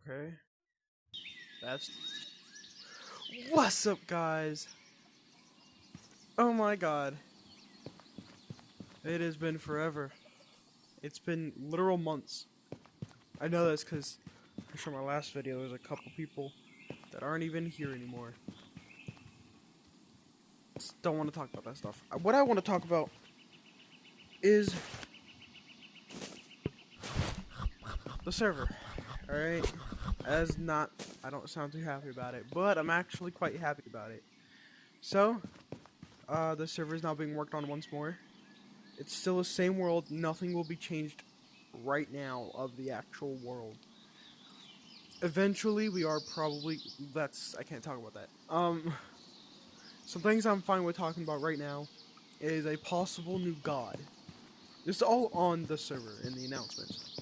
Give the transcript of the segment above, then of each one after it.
Okay. That's... What's up, guys? Oh my god. It has been forever. It's been literal months. I know this because I'm sure my last video there's a couple people that aren't even here anymore. Just don't want to talk about that stuff. What I want to talk about is the server. Alright? I don't sound too happy about it, but I'm actually quite happy about it. So, the server is now being worked on once more. It's still the same world, nothing will be changed right now of the actual world. Eventually, we are probably, I can't talk about that. Some things I'm fine with talking about right now is a possible new god. This is all on the server in the announcements.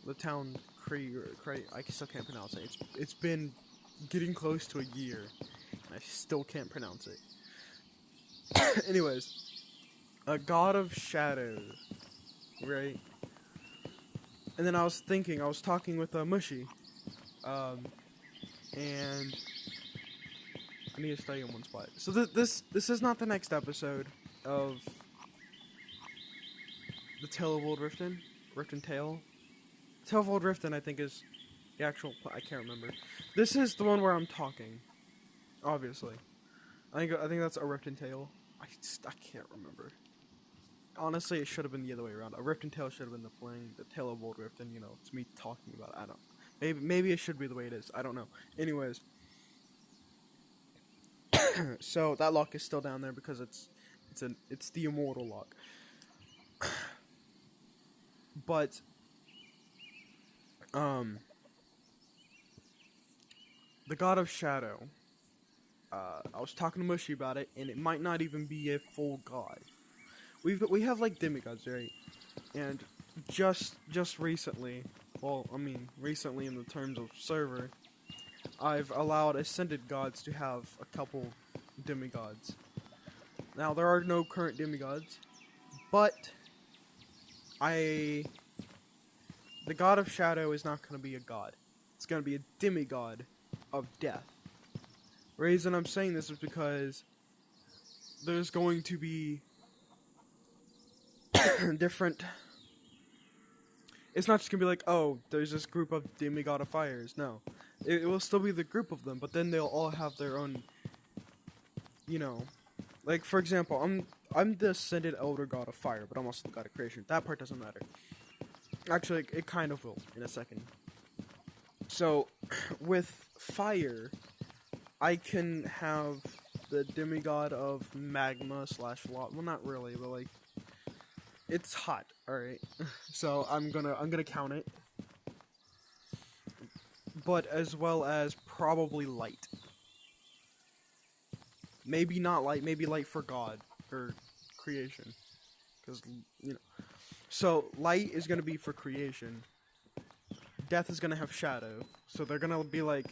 The town I still can't pronounce it. It's been getting close to a year, and I still can't pronounce it. Anyways, a god of shadow, right? And then I was talking with Mushy, and I need to stay in one spot. So this is not the next episode of the Tale of Old Riften, Riften Tale. Tale of Old Riften, I think, is the actual. I can't remember. This is the one where I'm talking. Obviously, I think that's a Riften Tale. I can't remember. Honestly, it should have been the other way around. A Riften Tale should have been the Tale of Old Riften. You know, it's me talking about it. I don't. Maybe it should be the way it is. I don't know. Anyways, so that lock is still down there because it's the immortal lock. But the God of Shadow. I was talking to Mushy about it, and it might not even be a full god. We have like demigods, right? And just recently, well, I mean recently in the terms of server, I've allowed ascended gods to have a couple demigods. Now there are no current demigods, but the God of Shadow is not going to be a god. It's going to be a demigod of death. The reason I'm saying this is because there's going to be different... It's not just going to be like, oh, there's this group of demigod of fires. No. It will still be the group of them, but then they'll all have their own, you know... Like, for example, I'm the ascended elder god of fire, but I'm also the god of creation. That part doesn't matter. Actually, it kind of will in a second. So, with fire, I can have the demigod of magma / lava. Well, not really, but like, it's hot. All right. So I'm gonna count it, but as well as probably light. Maybe not light. Maybe light for God or creation, because you know. So light is gonna be for creation. Death is gonna have shadow. So they're gonna be like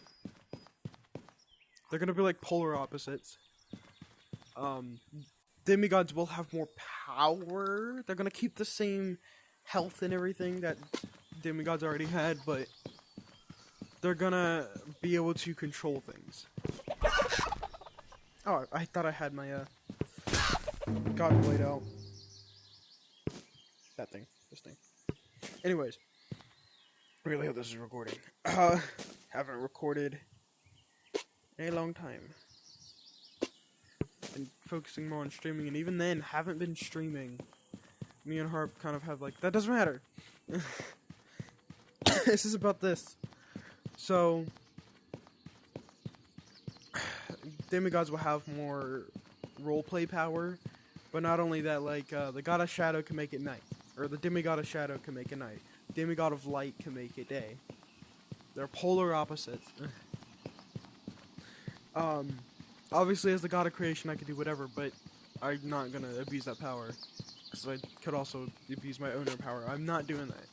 polar opposites. Demigods will have more power. They're gonna keep the same health and everything that demigods already had, but they're gonna be able to control things. Oh, I thought I had my god blade out. That thing. This thing. Anyways. Really hope this is recording. Haven't recorded in a long time. Been focusing more on streaming, and even then, haven't been streaming. Me and Harp kind of have like, that doesn't matter. This is about this. So, demigods will have more roleplay power, but not only that, like, the God of Shadow can make it night. Or the demigod of Shadow can make it night. Demigod of Light can make it day. They're polar opposites. Obviously, as the God of Creation, I could do whatever, but I'm not gonna abuse that power. Because I could also abuse my owner power. I'm not doing that.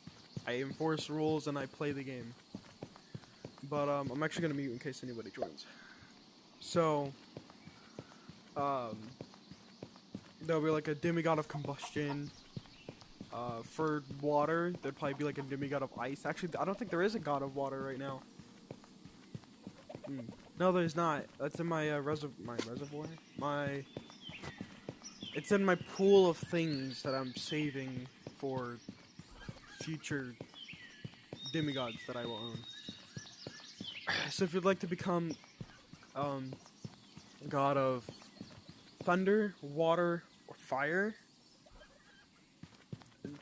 I enforce rules and I play the game. But, I'm actually gonna mute in case anybody joins. So, there'll be like a demigod of combustion. For water, there'd probably be like a demigod of ice. Actually, I don't think there is a god of water right now. No, there's not. That's in my reservoir. It's in my pool of things that I'm saving for future demigods that I will own. So if you'd like to become god of thunder, water, or fire,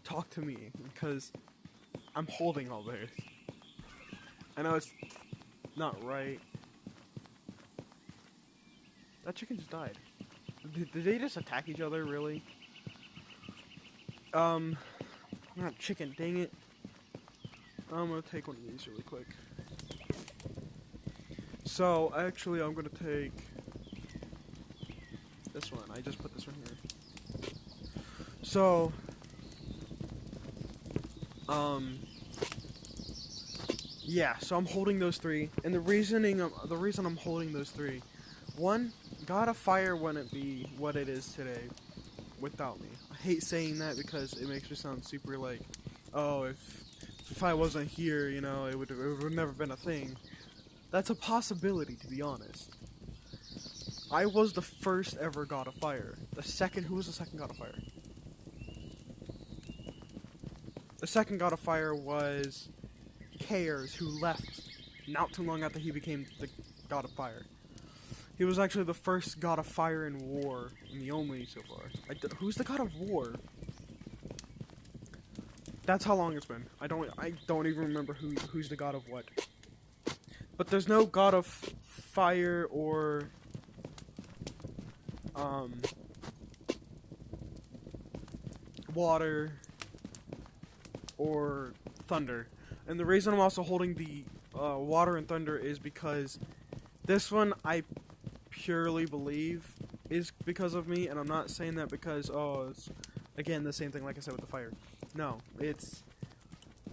talk to me, because I'm holding all this. I know it's not right. That chicken just died. Did they just attack each other, really? Not chicken, dang it. I'm gonna take one of these really quick. So, actually, I'm gonna take this one. I just put this one here. So, yeah, so I'm holding those three, and the reason I'm holding those three, one, God of Fire wouldn't be what it is today without me. I hate saying that because it makes me sound super like, oh, if I wasn't here, you know, it would have never been a thing. That's a possibility, to be honest. I was the first ever God of Fire. Who was the second God of Fire? The second God of Fire was Kaers, who left not too long after he became the God of Fire. He was actually the first God of Fire in War, and the only so far. Who's the God of War? That's how long it's been. I don't even remember who's the God of what. But there's no God of Fire or water or thunder. And the reason I'm also holding the water and thunder is because this one I purely believe is because of me, and I'm not saying that because, oh, it's, again, the same thing like I said with the fire. No, it's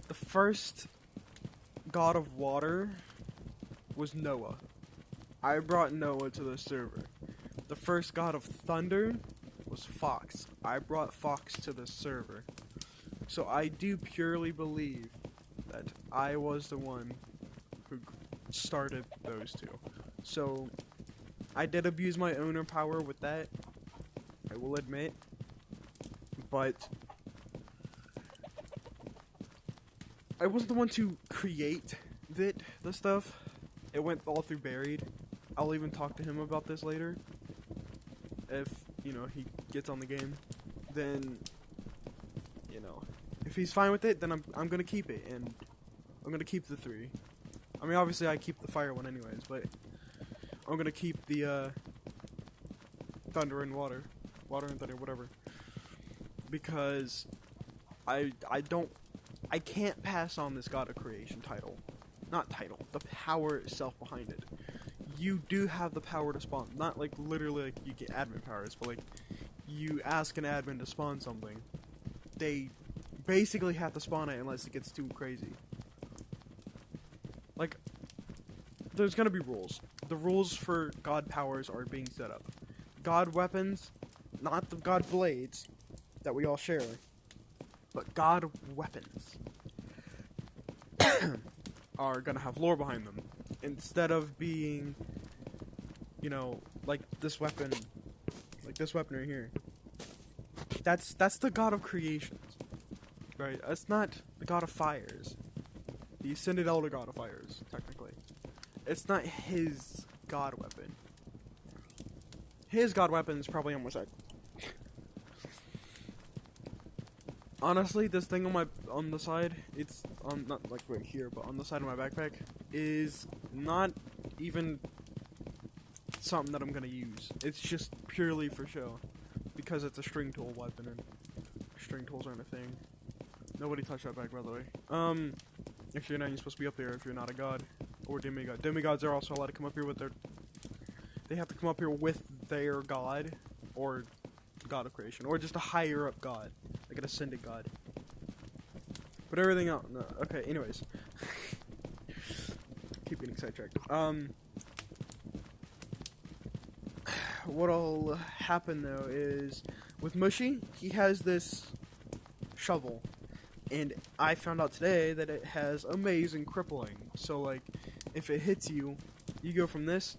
the first god of water was Noah. I brought Noah to the server. The first god of thunder was Fox. I brought Fox to the server. So I do purely believe that I was the one who started those two. So I did abuse my owner power with that, I will admit, but I wasn't the one to create the stuff. It went all through Buried. I'll even talk to him about this later. If, you know, he gets on the game, then, you know, if he's fine with it, then I'm gonna keep it, and I'm gonna keep the three. I mean, obviously I keep the fire one anyways, but I'm gonna keep the thunder and water and thunder, whatever, because I can't pass on this God of Creation title. Not title, the power itself behind it. You do have the power to spawn, not like literally like you get admin powers, but like you ask an admin to spawn something, they basically have to spawn it unless it gets too crazy. Like, there's gonna be rules. The rules for god powers are being set up. God weapons, not the god blades that we all share, but god weapons are gonna have lore behind them. Instead of being, you know, like this weapon right here. That's the god of creations, right? That's not the god of fires. The Ascended Elder God of Fires, technically. It's not his god weapon. His god weapon is probably on my side. Honestly, this thing on the side, it's on, not like right here, but on the side of my backpack, is not even something that I'm gonna use. It's just purely for show, because it's a string tool weapon, and string tools aren't a thing. Nobody touched that back, by the way. If you're not, you're supposed to be up there if you're not a god or demigod. Demigods are also allowed to come up here with their. They have to come up here with their god or god of creation, or just a higher up god, like an ascended god. But everything else, no. Okay. Anyways, keep getting sidetracked. What'll happen though is with Mushy, he has this shovel. And I found out today that it has amazing crippling. So, like, if it hits you, You go from this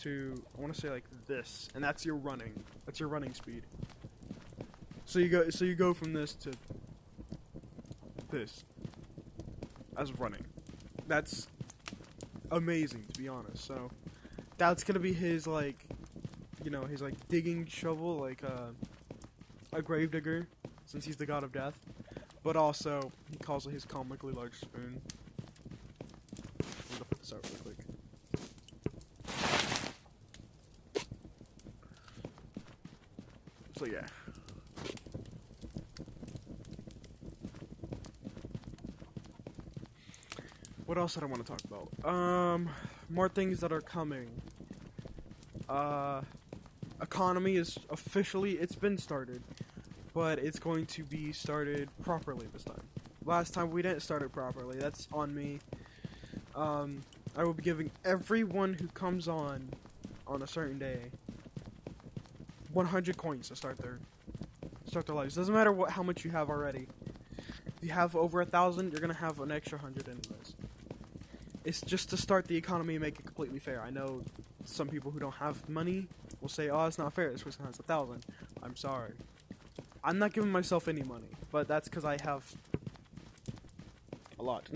to, I want to say like this, and that's your running. That's your running speed. So you go from this to this as running. That's amazing, to be honest. So that's gonna be his, like, you know, his like digging shovel, like a grave digger, since he's the god of death. But also he calls it his comically large spoon. I'm gonna put this out real quick. So yeah. What else did I want to talk about? More things that are coming. Economy is officially, it's been started, but it's going to be started properly this time. Last time we didn't start it properly. That's on me. I will be giving everyone who comes on a certain day 100 coins to start their lives. Doesn't matter how much you have already. If you have over 1,000, you're gonna have an extra 100 anyways. It's just to start the economy and make it completely fair. I know some people who don't have money will say, "Oh, it's not fair. This person has 1,000." I'm sorry. I'm not giving myself any money, but that's because I have a lot.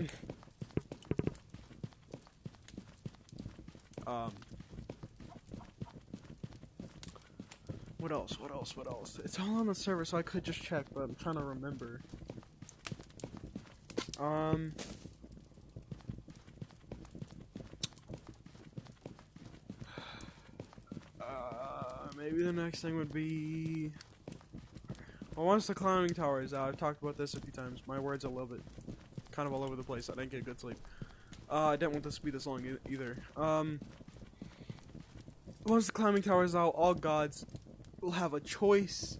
What else? What else? What else? It's all on the server, so I could just check, but I'm trying to remember. Maybe the next thing would be... Well, once the climbing tower is out, I've talked about this a few times. My words are a little bit kind of all over the place. I didn't get good sleep. I didn't want this to be this long either. Once the climbing tower is out, all gods will have a choice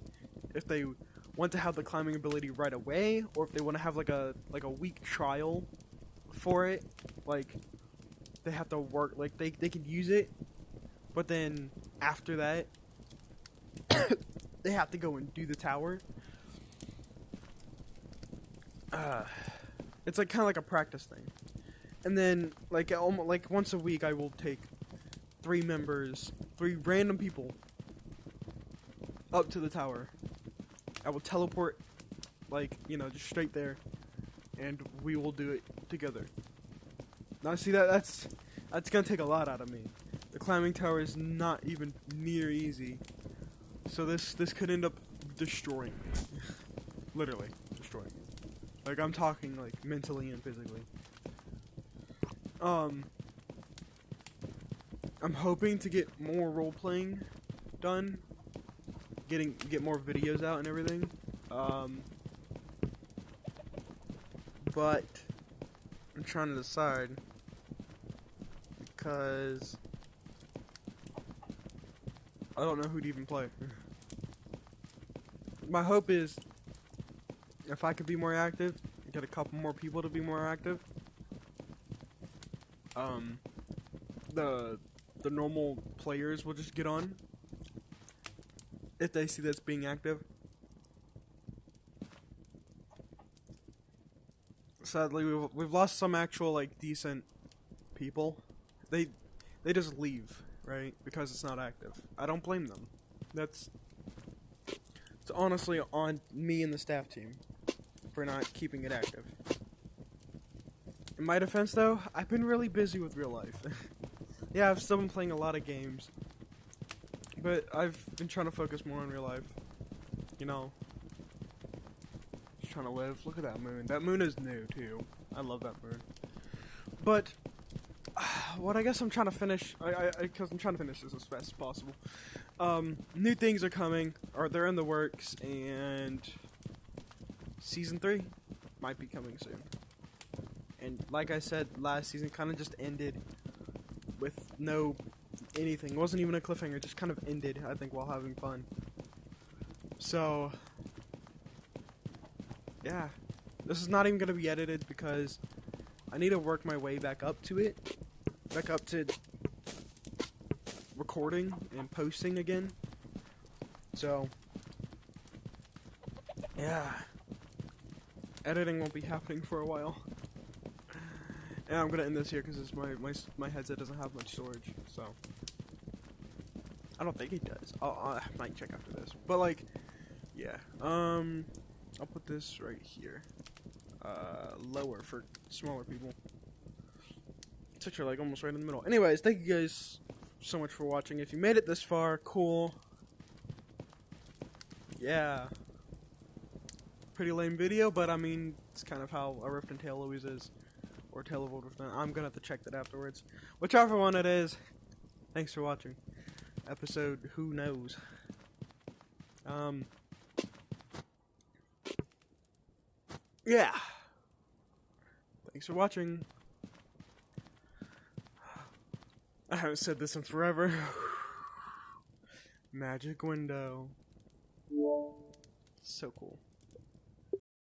if they want to have the climbing ability right away, or if they want to have like a week trial for it. Like, they have to work, like they can use it, but then after that they have to go and do the tower. It's like kind of like a practice thing. And then like once a week I will take 3 random people up to the tower. I will teleport, like, you know, just straight there, and we will do it together. Now see, that's gonna take a lot out of me. The climbing tower is not even near easy, so this could end up destroying me. Literally destroying me. Like, I'm talking like mentally and physically. I'm hoping to get more role playing done. Get more videos out and everything. But I'm trying to decide, because I don't know who to even play. My hope is, if I could be more active, get a couple more people to be more active, the normal players will just get on if they see that's being active. Sadly, we've lost some actual, like, decent people. They just leave, right? Because it's not active. I don't blame them. It's honestly on me and the staff team for not keeping it active. In my defense, though, I've been really busy with real life. Yeah, I've still been playing a lot of games, but I've been trying to focus more on real life. You know, just trying to live. Look at that moon. That moon is new, too. I love that moon. But what I guess I'm trying to finish, because I'm trying to finish this as fast as possible. New things are coming, or they're in the works, and Season 3 might be coming soon. And like I said, last season kind of just ended with no anything. It wasn't even a cliffhanger, it just kind of ended, I think, while having fun. So, yeah. This is not even going to be edited because I need to work my way back up to it. Back up to recording and posting again. So, yeah. Editing won't be happening for a while. And I'm gonna end this here because my headset doesn't have much storage, so I don't think it does. I might check after this, but like, yeah. I'll put this right here, lower for smaller people. It's actually like almost right in the middle. Anyways, thank you guys so much for watching. If you made it this far, cool. Yeah. Pretty lame video, but I mean, it's kind of how a Riften tale always is. Or Tale of Old Riften. I'm gonna have to check that afterwards. Whichever one it is. Thanks for watching. Episode, who knows? Yeah. Thanks for watching. I haven't said this in forever. Magic window. So cool.